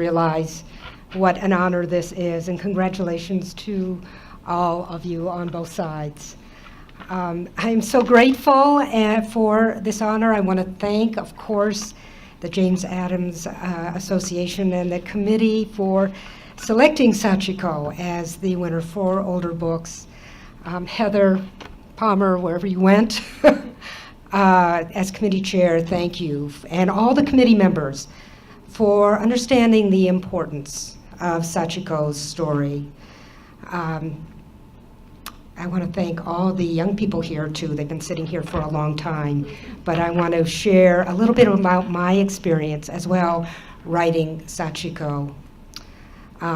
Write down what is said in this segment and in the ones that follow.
realize what an honor this is, and congratulations to all of you on both sides. I'm so grateful for this honor. I want to thank, of course, the James Addams Association and the committee for selecting Sachiko as the winner for older books. Heather Palmer, wherever you went, as committee chair, thank you. And all the committee members for understanding the importance of Sachiko's story. I want to thank all the young people here too. They've been sitting here for a long time. But I want to share a little bit about my experience as well writing Sachiko.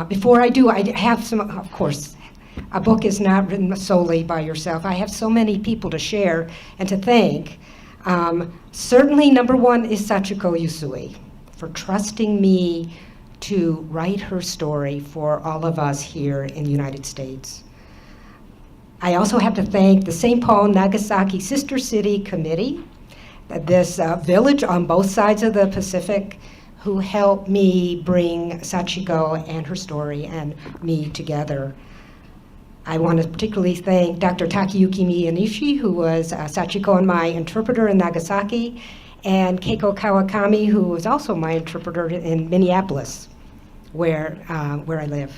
Before I do, I have some, of course, a book is not written solely by yourself. I have so many people to share and to thank. Certainly number one is Sachiko Yusui for trusting me to write her story for all of us here in the United States. I also have to thank the St. Paul Nagasaki Sister City Committee, this village on both sides of the Pacific, who helped me bring Sachiko and her story and me together. I want to particularly thank Dr. Takayuki Miyanishi, who was Sachiko and my interpreter in Nagasaki, and Keiko Kawakami, who was also my interpreter in Minneapolis, where I live.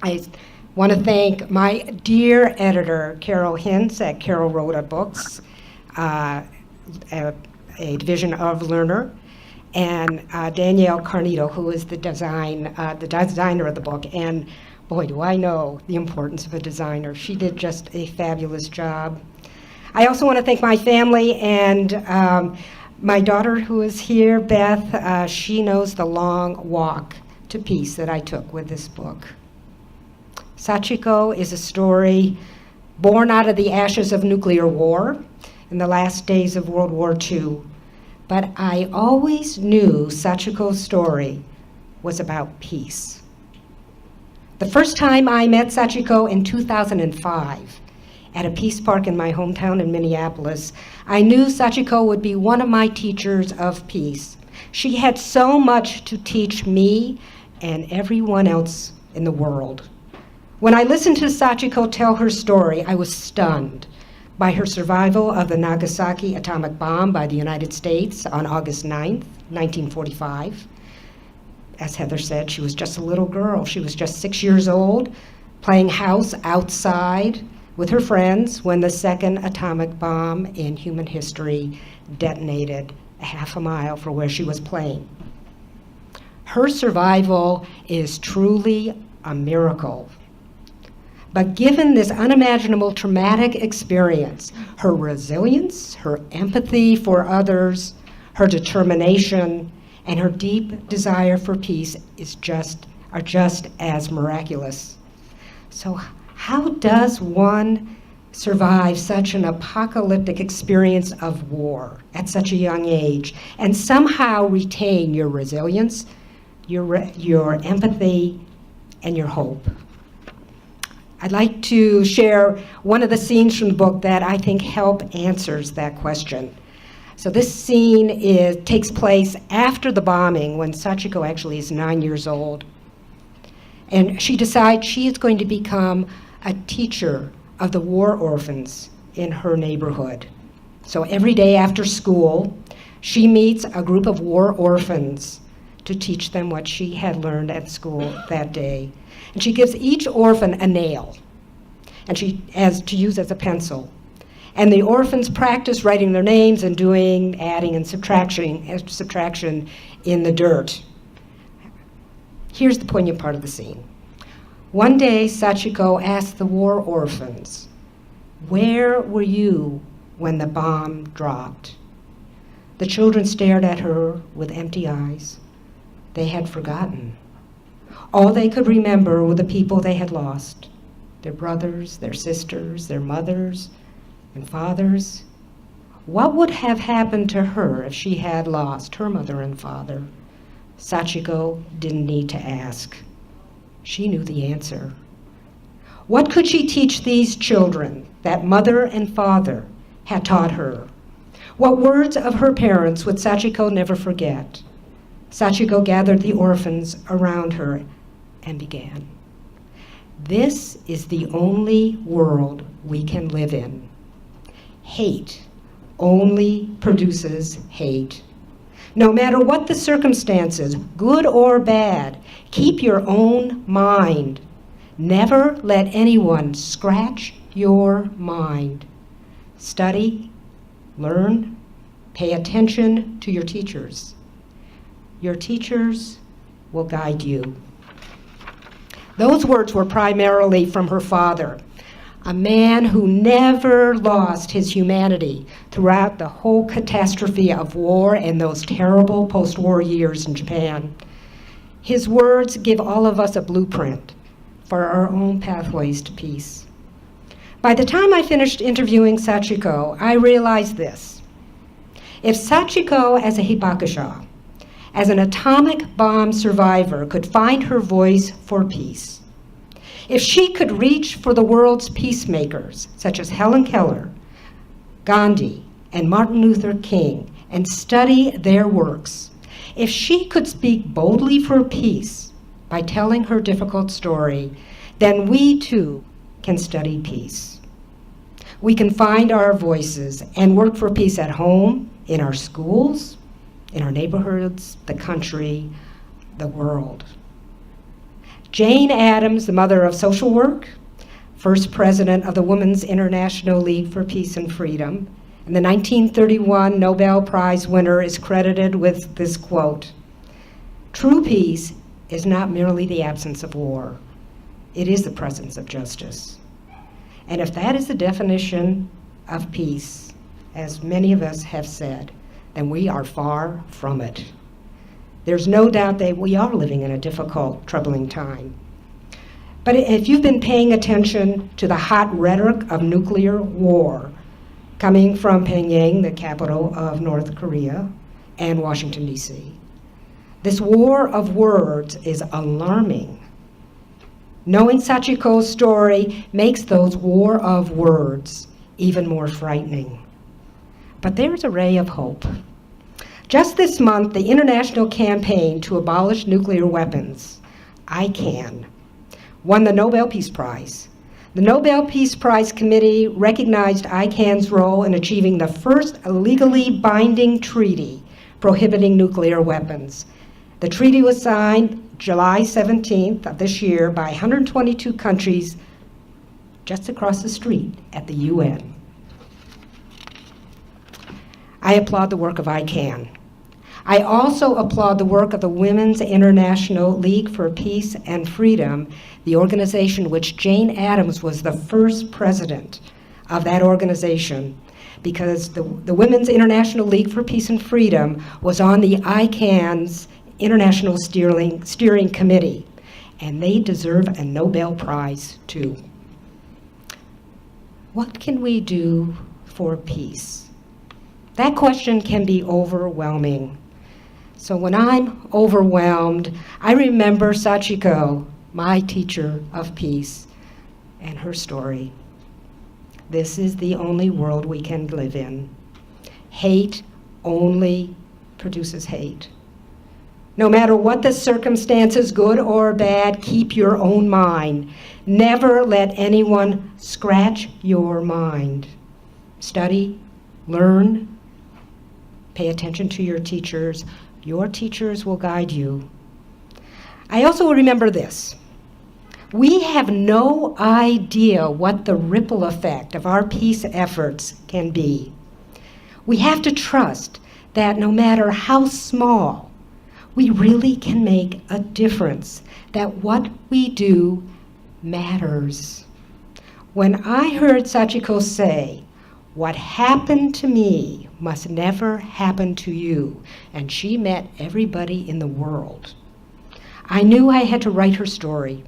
I want to thank my dear editor, Carol Hintz at Carol Rhoda Books, a division of Learner, and Danielle Carnito, who is the designer of the book. And boy, do I know the importance of a designer. She did just a fabulous job. I also want to thank my family and my daughter who is here, Beth. She knows the long walk to peace that I took with this book. Sachiko is a story born out of the ashes of nuclear war in the last days of World War II. But I always knew Sachiko's story was about peace. The first time I met Sachiko in 2005 at a peace park in my hometown in Minneapolis, I knew Sachiko would be one of my teachers of peace. She had so much to teach me and everyone else in the world. When I listened to Sachiko tell her story, I was stunned by her survival of the Nagasaki atomic bomb by the United States on August 9th, 1945. As Heather said, she was just a little girl. She was just 6 years old, playing house outside with her friends when the second atomic bomb in human history detonated a half a mile from where she was playing. Her survival is truly a miracle. But given this unimaginable traumatic experience, her resilience, her empathy for others, her determination, and her deep desire for peace are just as miraculous. So how does one survive such an apocalyptic experience of war at such a young age and somehow retain your resilience, your empathy, and your hope? I'd like to share one of the scenes from the book that I think answers that question. So this scene takes place after the bombing when Sachiko actually is 9 years old. And she decides she is going to become a teacher of the war orphans in her neighborhood. So every day after school, she meets a group of war orphans to teach them what she had learned at school that day. And she gives each orphan a nail, and to use as a pencil. And the orphans practice writing their names and doing adding and subtraction in the dirt. Here's the poignant part of the scene. One day, Sachiko asked the war orphans, "Where were you when the bomb dropped?" The children stared at her with empty eyes. They had forgotten. All they could remember were the people they had lost, their brothers, their sisters, their mothers and fathers. What would have happened to her if she had lost her mother and father? Sachiko didn't need to ask. She knew the answer. What could she teach these children that mother and father had taught her? What words of her parents would Sachiko never forget? Sachiko gathered the orphans around her and began. This is the only world we can live in. Hate only produces hate. No matter what the circumstances, good or bad, keep your own mind. Never let anyone scratch your mind. Study, learn, pay attention to your teachers. Your teachers will guide you. Those words were primarily from her father, a man who never lost his humanity throughout the whole catastrophe of war and those terrible post-war years in Japan. His words give all of us a blueprint for our own pathways to peace. By the time I finished interviewing Sachiko, I realized this. If Sachiko, as a hibakusha, as an atomic bomb survivor, could find her voice for peace, if she could reach for the world's peacemakers, such as Helen Keller, Gandhi, and Martin Luther King, and study their works, if she could speak boldly for peace by telling her difficult story, then we too can study peace. We can find our voices and work for peace at home, in our schools, in our neighborhoods, the country, the world. Jane Addams, the mother of social work, first president of the Women's International League for Peace and Freedom, and the 1931 Nobel Prize winner, is credited with this quote: "True peace is not merely the absence of war. It is the presence of justice." And if that is the definition of peace, as many of us have said, then we are far from it. There's no doubt that we are living in a difficult, troubling time. But if you've been paying attention to the hot rhetoric of nuclear war coming from Pyongyang, the capital of North Korea, and Washington, D.C., this war of words is alarming. Knowing Sachiko's story makes those war of words even more frightening. But there's a ray of hope. Just this month, the international campaign to abolish nuclear weapons, ICAN, won the Nobel Peace Prize. The Nobel Peace Prize Committee recognized ICAN's role in achieving the first legally binding treaty prohibiting nuclear weapons. The treaty was signed July 17th of this year by 122 countries just across the street at the UN. I applaud the work of ICAN. I also applaud the work of the Women's International League for Peace and Freedom, the organization which Jane Addams was the first president of that organization, because the Women's International League for Peace and Freedom was on the ICAN's International Steering Committee, and they deserve a Nobel Prize too. What can we do for peace? That question can be overwhelming. So when I'm overwhelmed, I remember Sachiko, my teacher of peace, and her story. This is the only world we can live in. Hate only produces hate. No matter what the circumstances, good or bad, keep your own mind. Never let anyone scratch your mind. Study, learn, pay attention to your teachers. Your teachers will guide you. I also remember this. We have no idea what the ripple effect of our peace efforts can be. We have to trust that no matter how small, we really can make a difference, that what we do matters. When I heard Sachiko say, "What happened to me must never happen to you," and she met everybody in the world, I knew I had to write her story.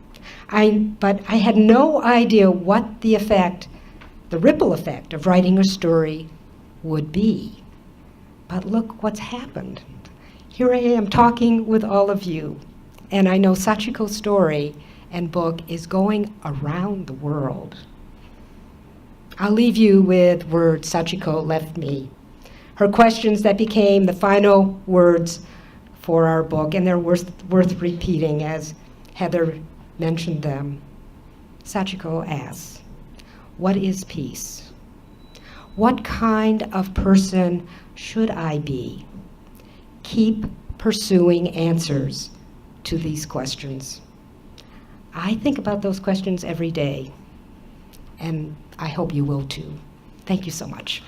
But I had no idea what the ripple effect of writing her story would be. But look what's happened. Here I am talking with all of you, and I know Sachiko's story and book is going around the world. I'll leave you with words Sachiko left me, her questions that became the final words for our book, and they're worth repeating as Heather mentioned them. Sachiko asks, what is peace? What kind of person should I be? Keep pursuing answers to these questions. I think about those questions every day, and I hope you will too. Thank you so much.